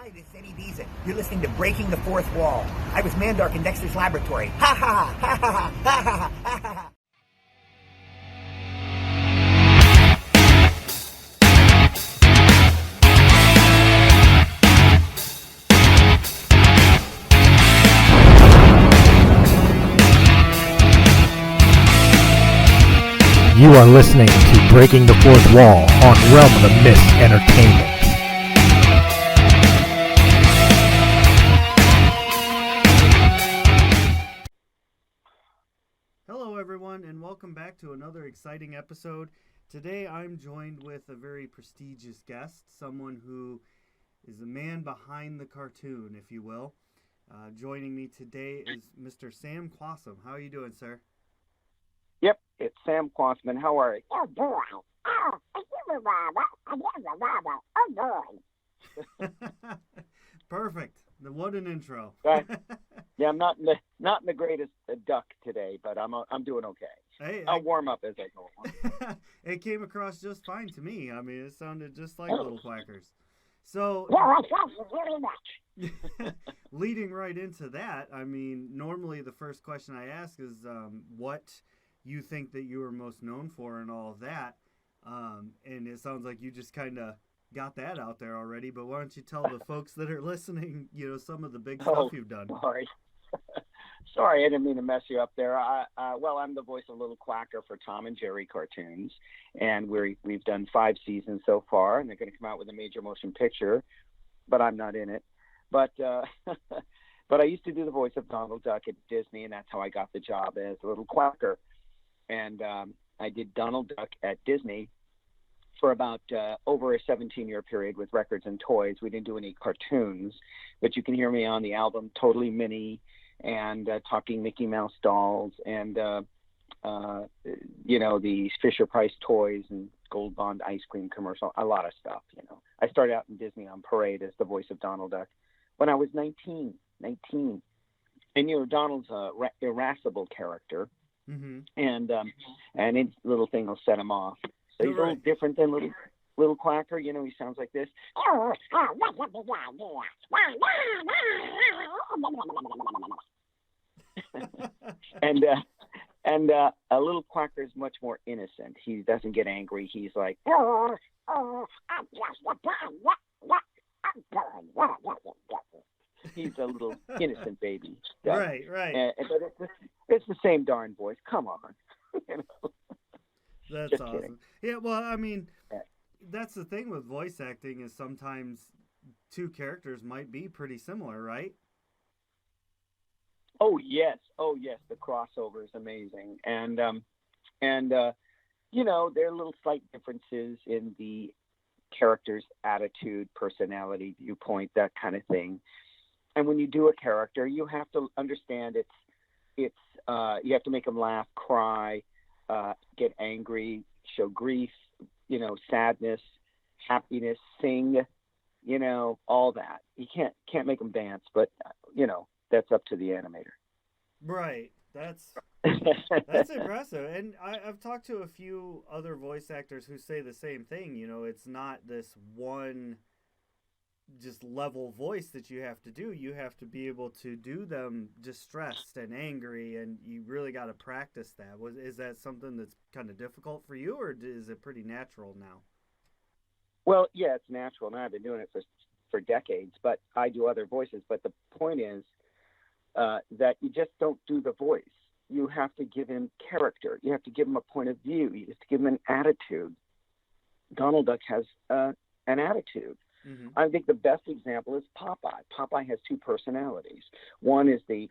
Hi, this is Eddie Deezen. You're listening to Breaking the Fourth Wall. I was Mandark in Dexter's Laboratory. Ha ha ha ha ha ha ha ha ha. You are listening to Breaking the Fourth Wall on Realm of the Mist Entertainment. Hello everyone, and welcome back to another exciting episode. Today I'm joined with a very prestigious guest, someone who is the man behind the cartoon, if you will. Joining me today is Mr. Sam Kwasman. How are you doing, sir? Yep, it's Sam Kwasman. How are you? Oh, boy. Oh boy. Perfect. What an intro. Right. Yeah, I'm not in the greatest duck today, but I'm doing okay. Hey, I'll warm up as I go on. It came across just fine to me. I mean, it sounded just like Little Quackers. So, No, I thank you very much. leading right into that, I mean, normally the first question I ask is what you think that you are most known for and all of that. And it sounds like you just kind of got that out there already, but why don't you tell the folks that are listening, some of the big stuff you've done. Sorry. Sorry, I didn't mean to mess you up there. I'm the voice of Little Quacker for Tom and Jerry cartoons, and we've done 5 seasons so far, and they're going to come out with a major motion picture, but I'm not in it. But but I used to do the voice of Donald Duck at Disney, and that's how I got the job as Little Quacker. And I did Donald Duck at Disney for about over a 17-year period with records and toys. We didn't do any cartoons, but you can hear me on the album Totally Mini and Talking Mickey Mouse Dolls and, the Fisher-Price toys and Gold Bond ice cream commercial, a lot of stuff, I started out in Disney on Parade as the voice of Donald Duck when I was 19. And, Donald's a irascible character. Mm-hmm. And each little thing will set him off. So he's a little different than little Quacker. He sounds like this. and a little Quacker is much more innocent. He doesn't get angry. He's like, he's a little innocent baby. Right. But it's the same darn voice. Come on. That's Just awesome. kidding. Yeah, well, I mean, that's the thing with voice acting is sometimes two characters might be pretty similar, right? Oh yes, the crossover is amazing, and there are little slight differences in the character's attitude, personality, viewpoint, that kind of thing. And when you do a character, you have to understand it's you have to make them laugh, cry, get angry, show grief, sadness, happiness, sing, all that. You can't make them dance, but that's up to the animator. Right. That's impressive. And I've talked to a few other voice actors who say the same thing. It's not this one just level voice that you have to do. You have to be able to do them distressed and angry, and you really got to practice that. Is that something that's kind of difficult for you, or is it pretty natural now? Well, yeah, it's natural. Now I've been doing it for decades, but I do other voices. But the point is that you just don't do the voice. You have to give him character. You have to give him a point of view. You have to give him an attitude. Donald Duck has an attitude. Mm-hmm. I think the best example is Popeye. Popeye has 2 personalities. One is the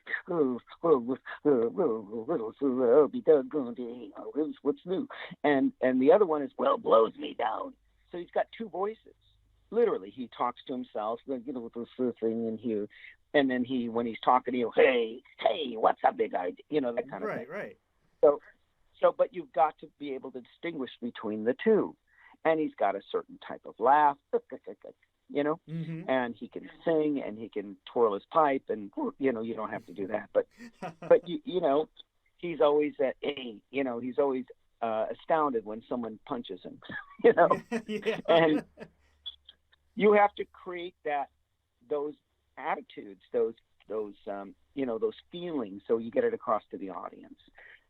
what's new, and the other one is blows me down. So he's got 2 voices. Literally, he talks to himself, with this thing in here, and then when he's talking to you, hey, what's a big idea? That kind of thing. Right. So, but you've got to be able to distinguish between the 2. And he's got a certain type of laugh, Mm-hmm. and he can sing and he can twirl his pipe, and you don't have to do that, but he's always he's always astounded when someone punches him, Yeah. and you have to create that those attitudes, those those feelings, so you get it across to the audience.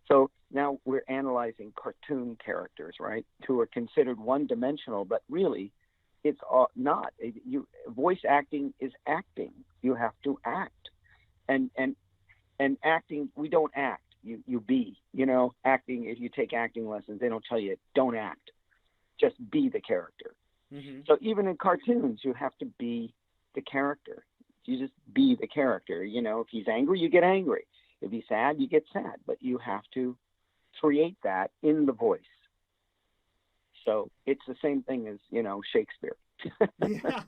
So now we're analyzing cartoon characters, right, who are considered one-dimensional, but really it's not. Voice acting is acting. You have to act, and acting. We don't act. You be. Acting. If you take acting lessons, they don't tell you don't act. Just be the character. Mm-hmm. So even in cartoons, you have to be the character. You just be the character. If he's angry, you get angry. If he's sad, you get sad. But you have to create that in the voice. So it's the same thing as, Shakespeare. Yeah.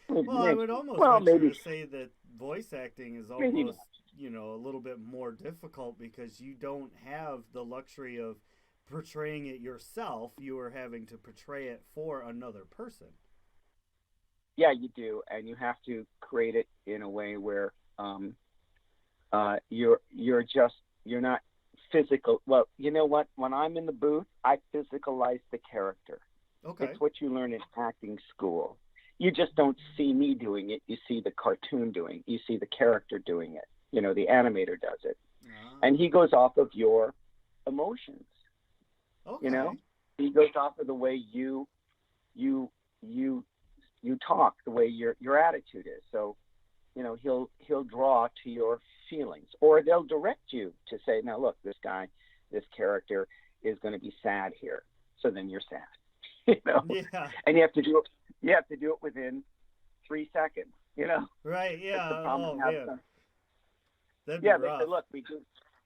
Well, I would almost maybe to say that voice acting is almost, a little bit more difficult because you don't have the luxury of portraying it yourself. You are having to portray it for another person. Yeah, you do, and you have to create it in a way where you're not physical. Well, you know what? When I'm in the booth, I physicalize the character. Okay. It's what you learn in acting school. You just don't see me doing it. You see the cartoon doing it. You see the character doing it. The animator does it, and he goes off of your emotions. Okay. He goes off of the way you talk, the way your attitude is. So, he'll draw to your feelings, or they'll direct you to say, now look, this character is going to be sad here. So then you're sad, Yeah. and you have to do it within 3 seconds, Right. Yeah. Oh, man. That'd be They rough. said, look,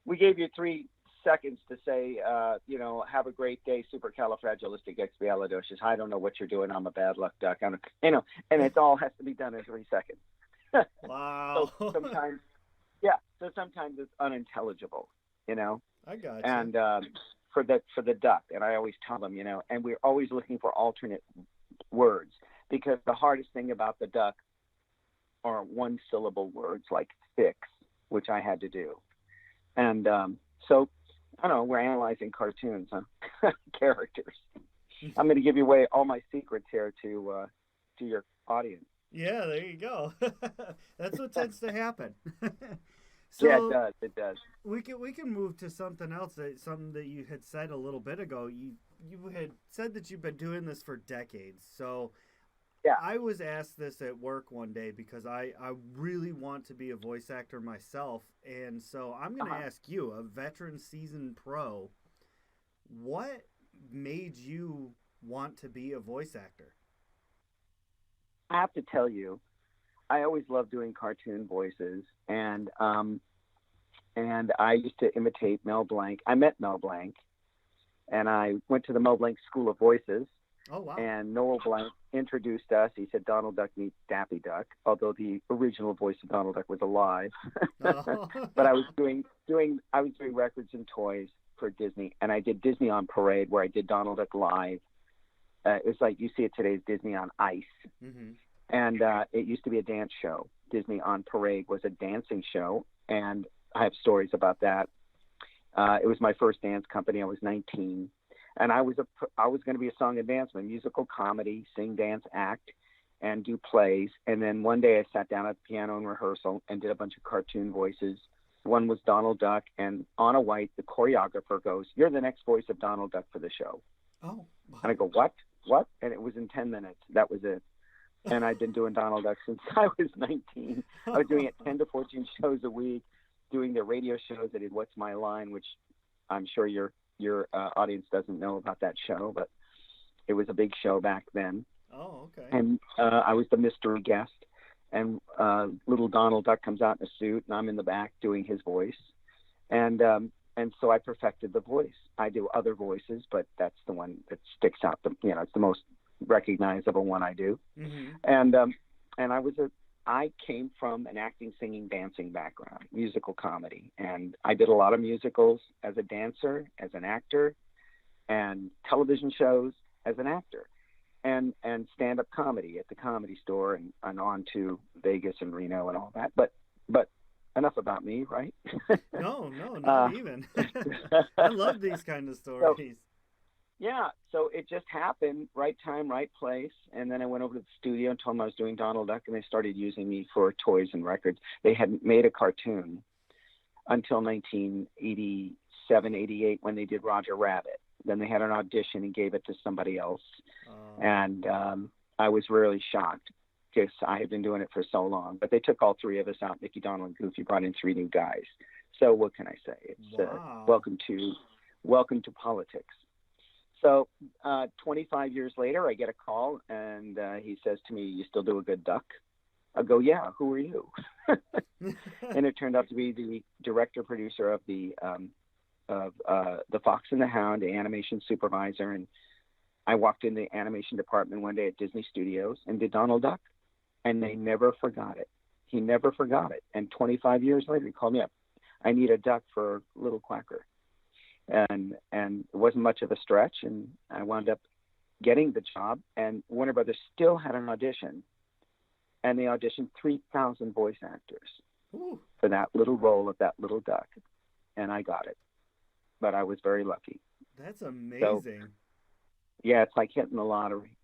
we gave you 3 seconds to say, have a great day, supercalifragilisticexpialidocious. I don't know what you're doing. I'm a bad luck duck. And it all has to be done in 3 seconds. Wow. So sometimes it's unintelligible, I got you. And for the duck, and I always tell them, and we're always looking for alternate words, because the hardest thing about the duck are one-syllable words like fix, which I had to do. And so, I don't know, we're analyzing cartoons, characters. I'm going to give you away all my secrets here to your audience. Yeah, there you go. That's what tends to happen. Yeah, it does. We can move to something else. Something that you had said a little bit ago. You had said that you've been doing this for decades. So yeah. I was asked this at work one day because I really want to be a voice actor myself. And so I'm going to ask you, a veteran seasoned pro, what made you want to be a voice actor? I have to tell you, I always loved doing cartoon voices, and I used to imitate Mel Blanc. I met Mel Blanc, and I went to the Mel Blanc School of Voices. Oh, wow. And Noel Blanc introduced us. He said, Donald Duck meets Daffy Duck, although the original voice of Donald Duck was alive. Oh. But I was doing records and toys for Disney, and I did Disney on Parade, where I did Donald Duck live. It was like you see it today's Disney on Ice. Mm-hmm. And it used to be a dance show. Disney on Parade was a dancing show, and I have stories about that. It was my first dance company. I was 19, and I was going to be a song and dance man, musical comedy, sing, dance, act, and do plays. And then one day I sat down at the piano in rehearsal and did a bunch of cartoon voices. One was Donald Duck, and Anna White, the choreographer, goes, "You're the next voice of Donald Duck for the show." Oh. Wow. And I go, "What? What?" And it was in 10 minutes. That was it. And I've been doing Donald Duck since I was 19. I was doing it 10 to 14 shows a week, doing the radio shows. I did What's My Line, which I'm sure your audience doesn't know about that show, but it was a big show back then. Oh, okay. And I was the mystery guest, and little Donald Duck comes out in a suit, and I'm in the back doing his voice. And so I perfected the voice. I do other voices, but that's the one that sticks out. It's the most recognizable one I do. Mm-hmm. And I came from an acting, singing, dancing background, musical comedy, and I did a lot of musicals as a dancer, as an actor, and television shows as an actor, and stand-up comedy at the Comedy Store, and on to Vegas and Reno and all that. But enough about me, right? No, not even. I love these kind of stories. Yeah, so it just happened, right time, right place. And then I went over to the studio and told them I was doing Donald Duck, and they started using me for toys and records. They hadn't made a cartoon until 1987, 88, when they did Roger Rabbit. Then they had an audition and gave it to somebody else. And I was really shocked because I had been doing it for so long. But they took all three of us out, Mickey, Donald, and Goofy, brought in three new guys. So what can I say? It's welcome to politics. So 25 years later, I get a call, and he says to me, "You still do a good duck?" I go, "Yeah, who are you?" And it turned out to be the director-producer of the Fox and the Hound, the animation supervisor. And I walked in the animation department one day at Disney Studios and did Donald Duck, and they never forgot it. He never forgot it. And 25 years later, he called me up. "I need a duck for Little Quacker." And it wasn't much of a stretch, and I wound up getting the job. And Warner Brothers still had an audition, and they auditioned 3,000 voice actors for that little role of that little duck, and I got it. But I was very lucky. That's amazing. So, yeah, it's like hitting the lottery.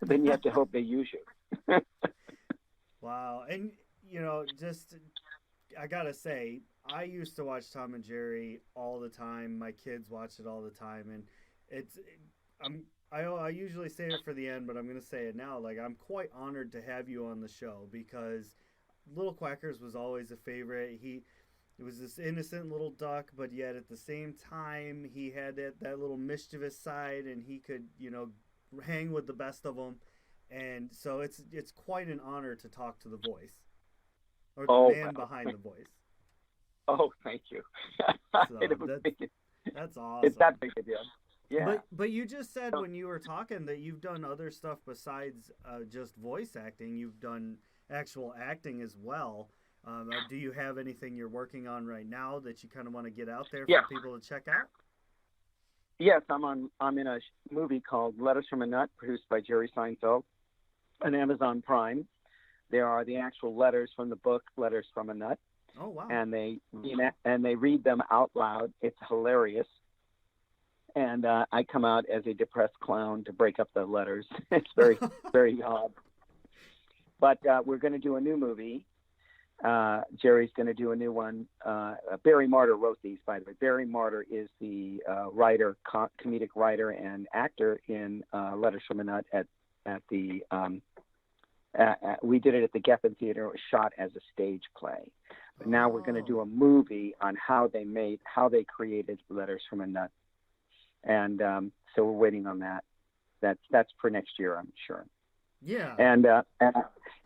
Then you have to hope they use you. Wow. And, just, I gotta say, I used to watch Tom and Jerry all the time. My kids watch it all the time, and I usually save it for the end, but I'm gonna say it now. Like, I'm quite honored to have you on the show because Little Quackers was always a favorite. It was this innocent little duck, but yet at the same time he had that little mischievous side, and he could hang with the best of them. And so it's quite an honor to talk to the voice, or the man behind the voice. Oh, thank you. So that's awesome. It's that big a deal. Yeah. But you just said when you were talking that you've done other stuff besides just voice acting. You've done actual acting as well. Do you have anything you're working on right now that you kind of want to get out there for people to check out? Yes, I'm in a movie called Letters from a Nut, produced by Jerry Seinfeld on Amazon Prime. There are the actual letters from the book Letters from a Nut. Oh, wow. And they read them out loud. It's hilarious. And I come out as a depressed clown to break up the letters. It's very, very odd. But we're going to do a new movie. Jerry's going to do a new one. Barry Martyr wrote these, by the way. Barry Martyr is the comedic writer and actor in Letters from a Nut at the we did it at the Geffen Theater. It was shot as a stage play. But now we're going to do a movie on how they created Letters from a Nut. And so we're waiting on that. That's for next year, I'm sure. Yeah.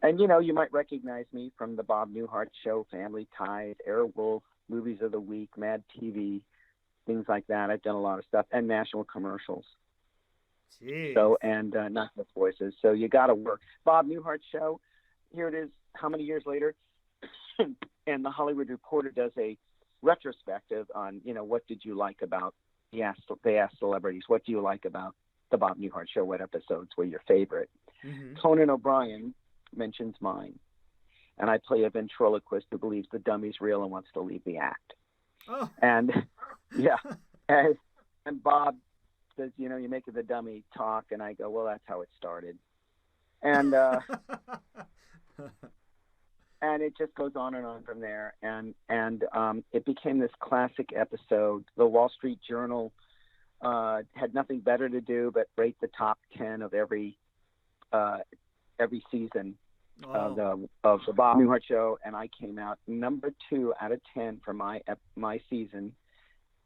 And you might recognize me from the Bob Newhart Show, Family Ties, Airwolf, Movies of the Week, Mad TV, things like that. I've done a lot of stuff, and national commercials. Jeez. So, and not just voices. So you got to work. Bob Newhart Show, here it is, how many years later? And the Hollywood Reporter does a retrospective on, what did you like about, they asked celebrities, what do you like about the Bob Newhart Show? What episodes were your favorite? Mm-hmm. Conan O'Brien mentions mine. And I play a ventriloquist who believes the dummy's real and wants to leave the act. Oh. And, yeah. And Bob says, you make the dummy talk. And I go, well, that's how it started. And and it just goes on and on from there. And it became this classic episode. The Wall Street Journal had nothing better to do but rate the top 10 of every season of the Bob Newhart Show, and I came out number 2 out of 10 for my season,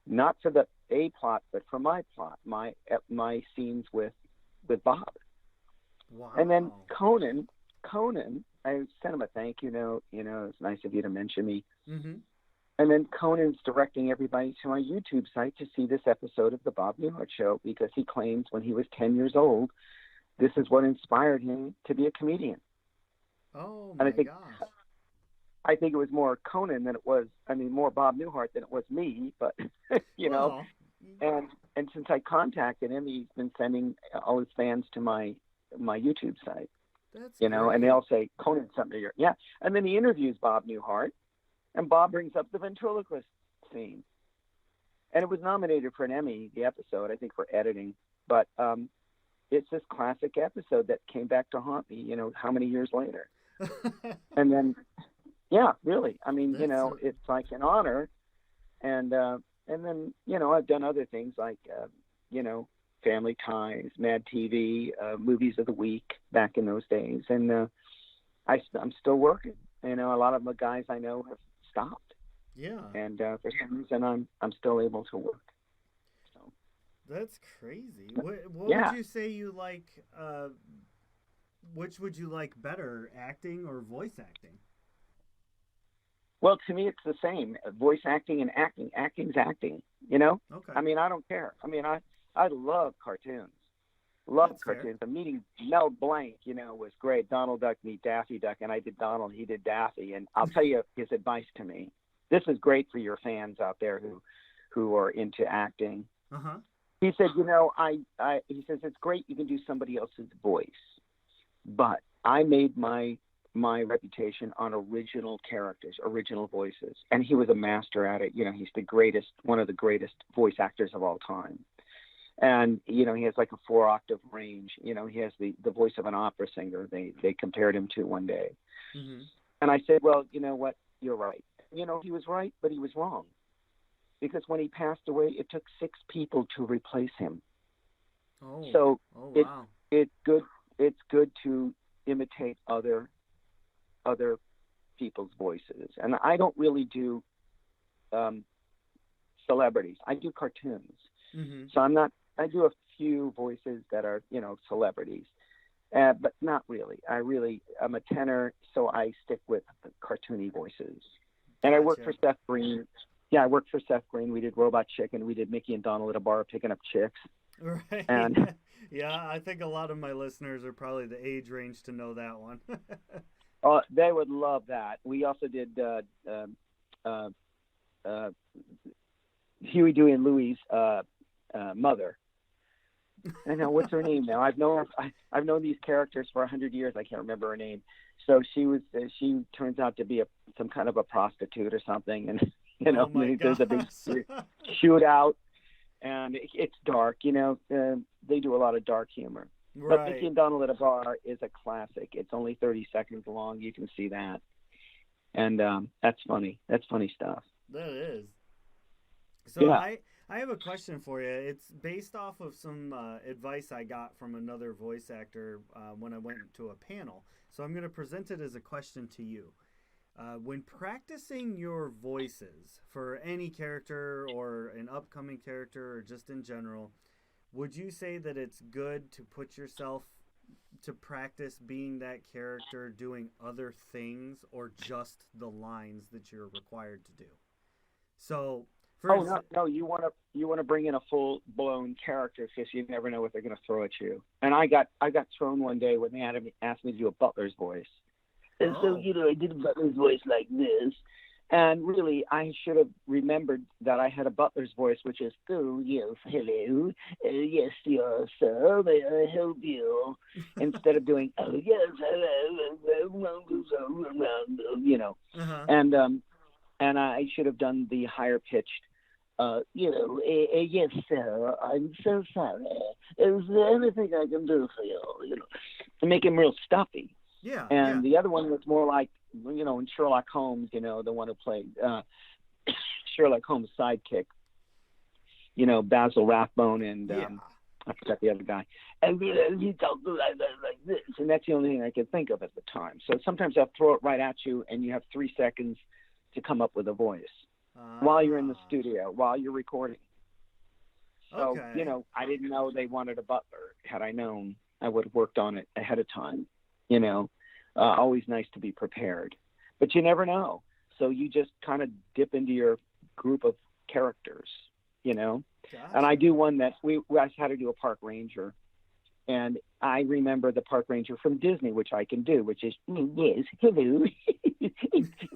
not for the A plot, but for my plot, my scenes with Bob. Wow. And then Conan, I sent him a thank you note. It's nice of you to mention me. Mm-hmm. And then Conan's directing everybody to my YouTube site to see this episode of the Bob Newhart Show because he claims when he was 10 years old, this is what inspired him to be a comedian. Oh, my gosh. I think it was more Conan than it was, more Bob Newhart than it was me, but, know. And since I contacted him, he's been sending all his fans to my YouTube site. That's great. And they all say, Conan's something to your, yeah. And then he interviews Bob Newhart, and Bob brings up the ventriloquist scene. And it was nominated for an Emmy, the episode, I think, for editing. but it's this classic episode that came back to haunt me, how many years later. And then, yeah, really. I mean, it's like an honor. And then, I've done other things like, Family Ties, Mad TV, Movies of the Week back in those days. And I'm still working. A lot of the guys I know have stopped. Yeah. And for some reason, I'm still able to work. So that's crazy. What would you say you like? Which would you like better, acting or voice acting? Well, to me, it's the same. Voice acting and acting. Acting's acting. Okay. I mean, I don't care. I mean, I love cartoons. Love That's cartoons. Fair. The meeting Mel Blanc, was great. Donald Duck meet Daffy Duck, and I did Donald, he did Daffy. And I'll tell you his advice to me. This is great for your fans out there who are into acting. Uh-huh. He said, he says, it's great you can do somebody else's voice, but I made my reputation on original characters, original voices. And he was a master at it. He's one of the greatest voice actors of all time. And, he has like a 4-octave range. He has the voice of an opera singer they compared him to one day. Mm-hmm. And I said, well, you know what? You're right. He was right, but he was wrong. Because when he passed away, it took 6 people to replace him. Oh, so wow. It's good to imitate other people's voices. And I don't really do celebrities. I do cartoons. Mm-hmm. So I do a few voices that are, celebrities, but not really. I'm a tenor, so I stick with the cartoony voices. And I work for Seth Green. Yeah, I worked for Seth Green. We did Robot Chicken. We did Mickey and Donald at a bar picking up chicks. Right. And yeah, I think a lot of my listeners are probably the age range to know that one. They would love that. We also did Huey, Dewey, and Louie's mother. I know, what's her name now? I've known these characters for 100 years. I can't remember her name. So she turns out to be some kind of a prostitute or something, and there's a big shootout, and it's dark. They do a lot of dark humor. Right. But Mickey and Donald at a bar is a classic. It's only 30 seconds long. You can see that, and that's funny. That's funny stuff. That is. So yeah. I have a question for you. It's based off of some advice I got from another voice actor when I went to a panel. So I'm going to present it as a question to you. When practicing your voices for any character or an upcoming character or just in general, would you say that it's good to put yourself to practice being that character doing other things or just the lines that you're required to do? So... No! You want to bring in a full blown character because you never know what they're going to throw at you. And I got thrown one day when they asked me to do a butler's voice, and so I did a butler's voice like this. And really, I should have remembered that I had a butler's voice, which is, oh yes, hello, yes, sir, may I help you? Instead of doing, oh yes, hello, uh-huh. And I should have done the higher pitched. Yes, sir, I'm so sorry. Is there anything I can do for you? To make him real stuffy. Yeah. And the other one was more like, in Sherlock Holmes, the one who played Sherlock Holmes' sidekick, Basil Rathbone and I forgot the other guy. And he talked like this. And that's the only thing I could think of at the time. So sometimes I'll throw it right at you and you have 3 seconds to come up with a voice. While you're in the studio, while you're recording. So, I didn't know they wanted a butler. Had I known, I would have worked on it ahead of time. Always nice to be prepared. But you never know. So you just kind of dip into your group of characters, Gotcha. And I do one that I had to do a park ranger. And I remember the park ranger from Disney, which I can do, which is, yes, hello.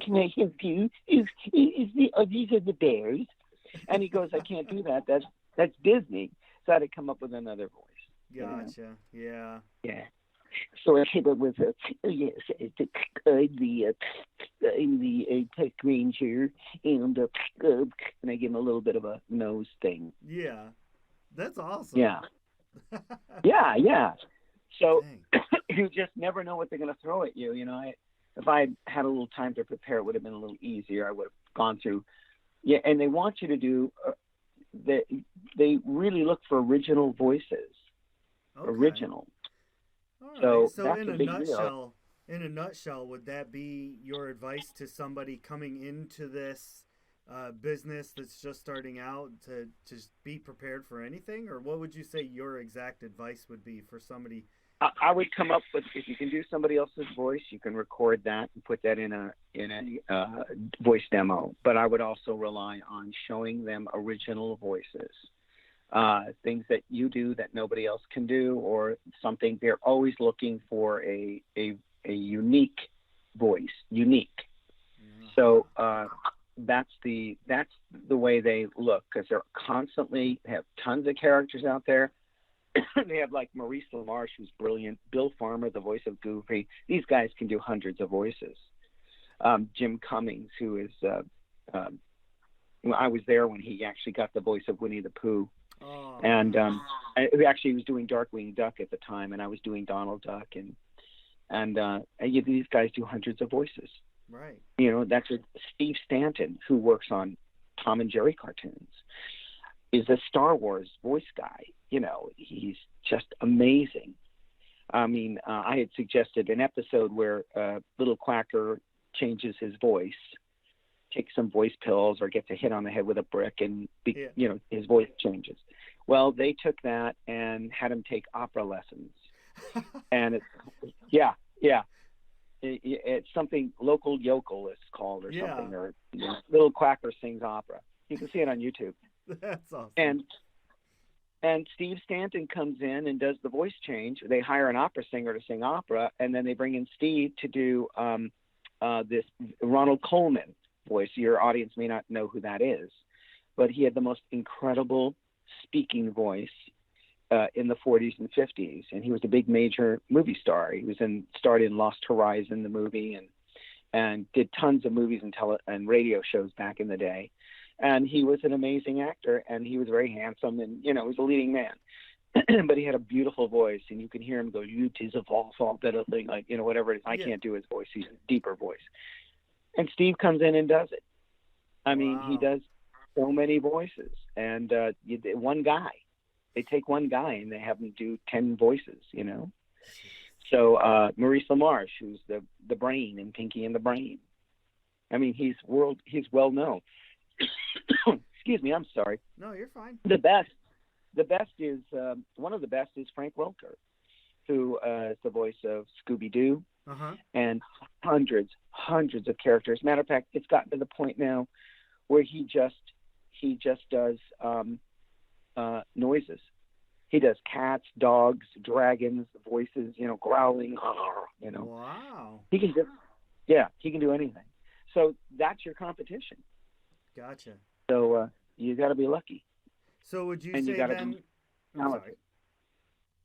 Can I help you? These are the bears. And he goes, I can't do that. That's Disney. So I had to come up with another voice. Gotcha. Yeah. Yeah. So I came up with I'm the park ranger, and I give him a little bit of a nose thing. Yeah. That's awesome. Yeah. Yeah. So Dang. you just never know what they're going to throw at you. If I had a little time to prepare, it would have been a little easier. I would have gone through. Yeah, and they want you to do. They really look for original voices. Okay. Original. All right. So So that's in a a big deal. nutshell, would that be your advice to somebody coming into this business that's just starting out to just be prepared for anything, or what would you say your exact advice would be for somebody? I would come up with, if you can do somebody else's voice, you can record that and put that in a voice demo. But I would also rely on showing them original voices, things that you do that nobody else can do, or something. They're always looking for a unique voice, unique. So that's the way they look, because they're constantly have tons of characters out there. They have like Maurice LaMarche, who's brilliant. Bill Farmer, the voice of Goofy. These guys can do hundreds of voices. Jim Cummings, who is, I was there when he actually got the voice of Winnie the Pooh. Oh. And actually, he was doing Darkwing Duck at the time, and I was doing Donald Duck. And these guys do hundreds of voices. Right. That's what Steve Stanton, who works on Tom and Jerry cartoons, is a Star Wars voice guy. He's just amazing. I mean, I had suggested an episode where Little Quacker changes his voice, takes some voice pills, or gets a hit on the head with a brick, and his voice changes. Well, they took that and had him take opera lessons, and it's something Local Yokel is called, or something, or Little Quacker sings opera. You can see it on YouTube. That's awesome. And Steve Stanton comes in and does the voice change. They hire an opera singer to sing opera, and then they bring in Steve to do this Ronald Coleman voice. Your audience may not know who that is, but he had the most incredible speaking voice in the 40s and 50s, and he was a big major movie star. He was starred in Lost Horizon, the movie, and did tons of movies and radio shows back in the day. And he was an amazing actor, and he was very handsome, and he was a leading man. But he had a beautiful voice, and you can hear him go, "You tis a fall better thing," like whatever it is. I can't do his voice; he's a deeper voice. And Steve comes in and does it. I mean, he does so many voices, and one guy. They take one guy and they have him do 10 voices. So Maurice LaMarche, who's the brain in Pinky and the Brain. I mean, he's well known. Excuse me, I'm sorry. No, you're fine. The best is one of the best is Frank Welker, who is the voice of Scooby-Doo, and hundreds of characters. Matter of fact, it's gotten to the point now where he just does noises. He does cats, dogs, dragons, voices, growling. Wow. He can do anything. So that's your competition. Gotcha. So you got to be lucky. So would you And say you gotta then? be I'm sorry.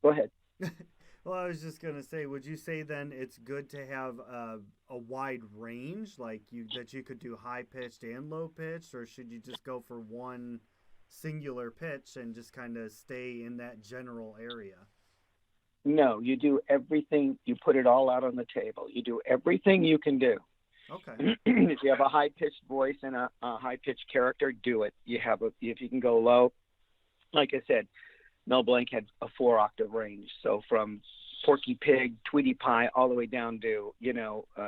Go ahead. Well, I was just gonna say, would you say then it's good to have a wide range, like that you could do high pitched and low pitched, or should you just go for one singular pitch and just kind of stay in that general area? No, you do everything. You put it all out on the table. You do everything you can do. Okay. If you have a high-pitched voice and a high-pitched character, do it. If you can go low, like I said, Mel Blanc had a 4-octave range. So from Porky Pig, Tweety Pie, all the way down to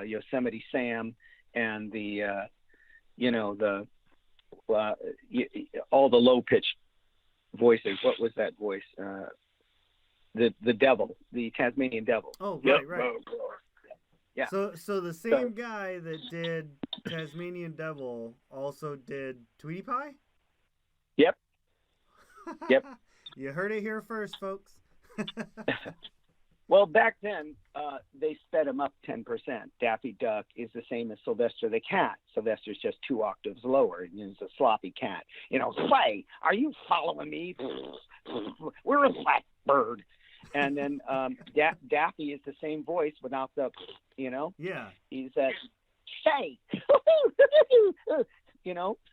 Yosemite Sam, and all the low-pitched voices. What was that voice? The devil, the Tasmanian devil. Oh, right, right. Yeah. So the same guy that did Tasmanian Devil also did Tweety Pie? Yep. Yep. You heard it here first, folks. Well, back then, they sped him up 10%. Daffy Duck is the same as Sylvester the Cat. Sylvester's just 2 octaves lower, and he's a sloppy cat. Say, are you following me? We're a flat bird. And then Daffy is the same voice without the, Yeah. He's that, say,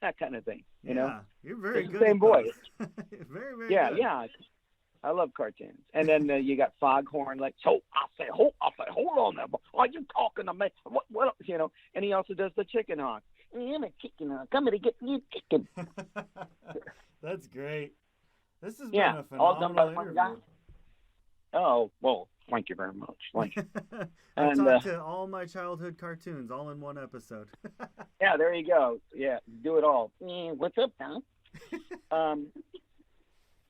that kind of thing. Yeah, you're very good. Same at voice. those. Very, very Yeah, good. yeah. I love cartoons. And then you got Foghorn, like, so I say, hold on there. Are you talking to me? What, you know? And he also does the chicken hawk. I'm a chicken hawk. I'm gonna get you chicken. That's great. This has Yeah, been a all done by phenomenal one guy. interview. Oh, well, thank you very much. Thank you. I've And, talked to all my childhood cartoons all in one episode. yeah, there you go. Yeah, do it all. What's up, Tom?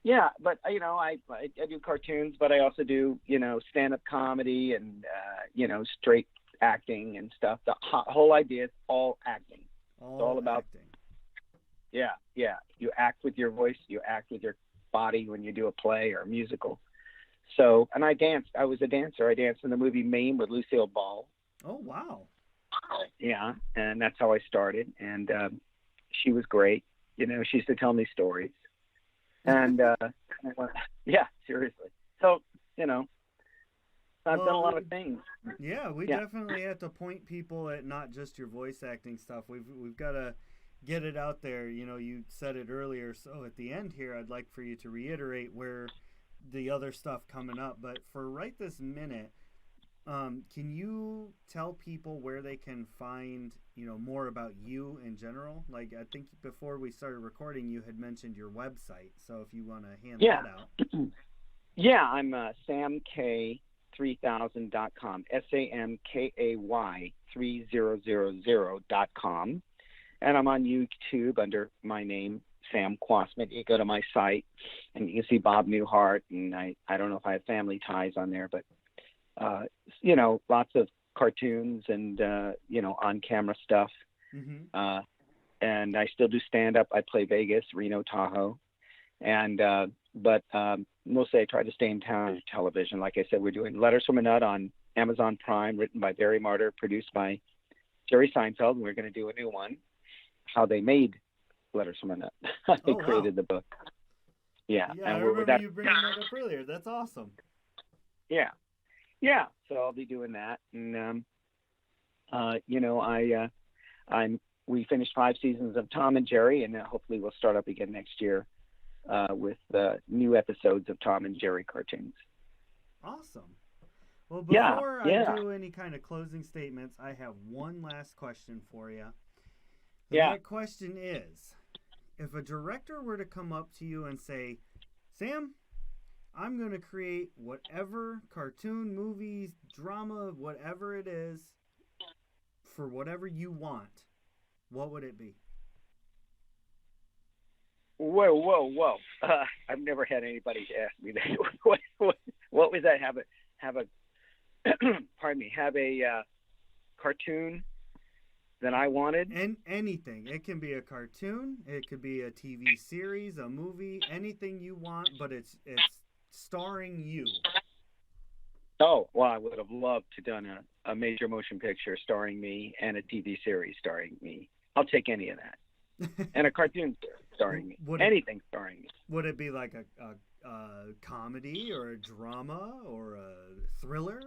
Yeah, but you know, I do cartoons, but I also do, you know, stand-up comedy and you know, straight acting and stuff. The whole idea is all acting. It's all about acting. Yeah. You act with your voice. You act with your body when you do a play or a musical. So, and I danced. I was a dancer. I danced in the movie Mame with Lucille Ball. Oh, wow. Yeah, and that's how I started. And she was great. You know, she used to tell me stories. And yeah, seriously. So, you know, I've done a lot of things. Yeah, we definitely have to point people at not just your voice acting stuff. We've got to get it out there. You know, you said it earlier. So at the end here, I'd like for you to reiterate where the other stuff coming up. But for right this minute, can you tell people where they can find, you know, more about you in general? Like, I think before we started recording, you had mentioned your website. So if you want to hand that out. Yeah, I'm samkay3000.com, SAMKAY3000.com. And I'm on YouTube under my name, Sam Kwasman. You go to my site and you can see Bob Newhart, and I don't know if I have family ties on there, but you know, lots of cartoons and you know, on camera stuff. Mm-hmm. And I still do stand up. I play Vegas, Reno, Tahoe, and but mostly I try to stay in town on television. Like I said, we're doing Letters from a Nut on Amazon Prime, written by Barry Martyr, produced by Jerry Seinfeld, and we're going to do a new one, how they made Letters from a Nut. They created the book. Yeah, I and remember you bringing that up earlier. That's awesome. Yeah. So I'll be doing that, and you know, we finished 5 seasons of Tom and Jerry, and hopefully we'll start up again next year with new episodes of Tom and Jerry cartoons. Awesome. Well, before I do any kind of closing statements, I have one last question for you. That question is, if a director were to come up to you and say, Sam, I'm going to create whatever cartoon, movies, drama, whatever it is, for whatever you want, what would it be? Whoa. I've never had anybody ask me that. What was that? Have a pardon me, have a cartoon that I wanted? And anything. It can be a cartoon, it could be a TV series, a movie, anything you want, but it's starring you. Oh, well, I would have loved to done a major motion picture starring me and a TV series starring me. I'll take any of that. And a cartoon starring me. Anything starring me. Would it be like a comedy or a drama or a thriller?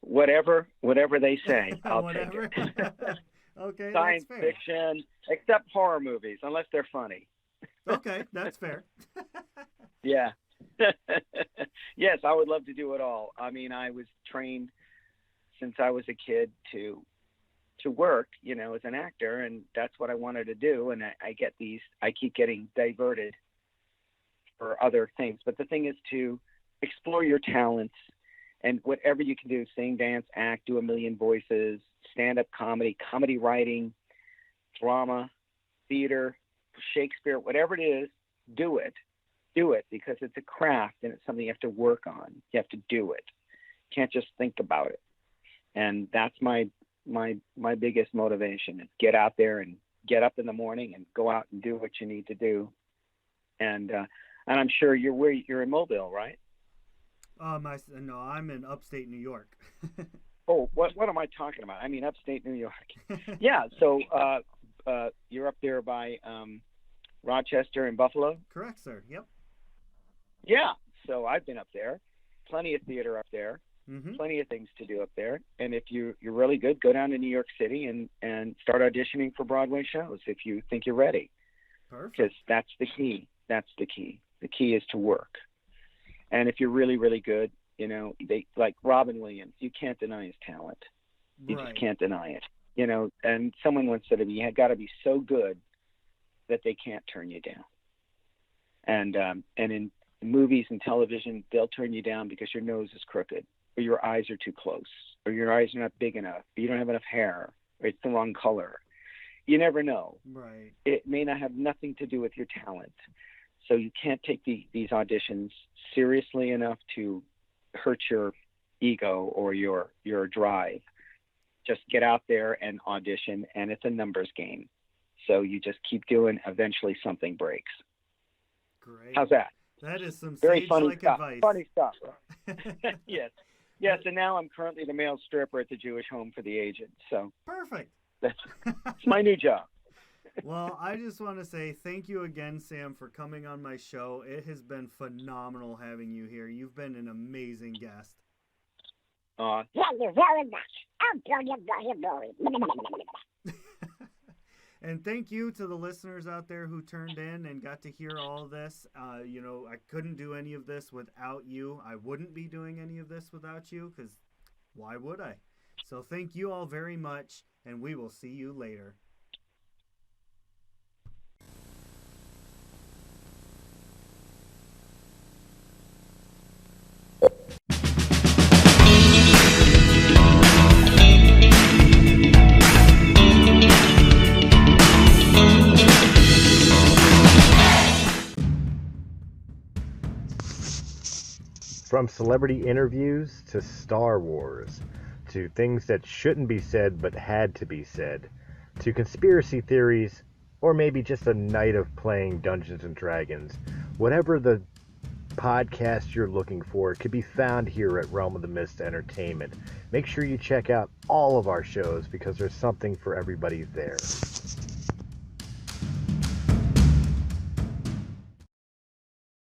Whatever they say, I'll take it. Okay, Science that's fair. fiction, except horror movies, unless they're funny. Okay, that's fair. Yeah. Yes, I would love to do it all. I mean, I was trained since I was a kid to work, you know, as an actor, and that's what I wanted to do. And I keep getting diverted for other things. But the thing is to explore your talents and whatever you can do, sing, dance, act, do a million voices, stand-up comedy, comedy writing, drama, theater, Shakespeare, whatever it is, do it because it's a craft and it's something you have to work on. You have to do it. You can't just think about it. And that's my biggest motivation is get out there and get up in the morning and go out and do what you need to do. And I'm sure you're in Mobile, right? No, I'm in upstate New York. Oh, what am I talking about? I mean, upstate New York. Yeah. So you're up there by Rochester and Buffalo? Correct, sir. Yep. Yeah. So I've been up there. Plenty of theater up there. Mm-hmm. Plenty of things to do up there. And if you're really good, go down to New York City and start auditioning for Broadway shows if you think you're ready. Perfect. Because that's the key. That's the key. The key is to work. And if you're really, really good, you know, they like Robin Williams, you can't deny his talent. You Right. just can't deny it. You know, and someone once said to me, you got to be so good that they can't turn you down. And in movies and television, they'll turn you down because your nose is crooked, or your eyes are too close, or your eyes are not big enough, or you don't have enough hair, or it's the wrong color. You never know. Right. It may not have nothing to do with your talent. So you can't take these auditions seriously enough to hurt your ego or your drive. Just get out there and audition, and it's a numbers game. So you just keep doing. Eventually, something breaks. Great. How's that? That is some Very funny sage-like stuff. advice. Funny stuff. Yes. Yes, and now I'm currently the male stripper at the Jewish Home for the Aged. So Perfect. that's my new job. Well, I just want to say thank you again, Sam, for coming on my show. It has been phenomenal having you here. You've been an amazing guest. Thank you very much. I'm brilliant, brilliant. And thank you to the listeners out there who turned in and got to hear all this. You know, I couldn't do any of this without you. I wouldn't be doing any of this without you, because why would I? So thank you all very much, and we will see you later. From celebrity interviews to Star Wars, to things that shouldn't be said but had to be said, to conspiracy theories, or maybe just a night of playing Dungeons and Dragons, whatever the podcast you're looking for could be found here at Realm of the Mist Entertainment. Make sure you check out all of our shows because there's something for everybody there.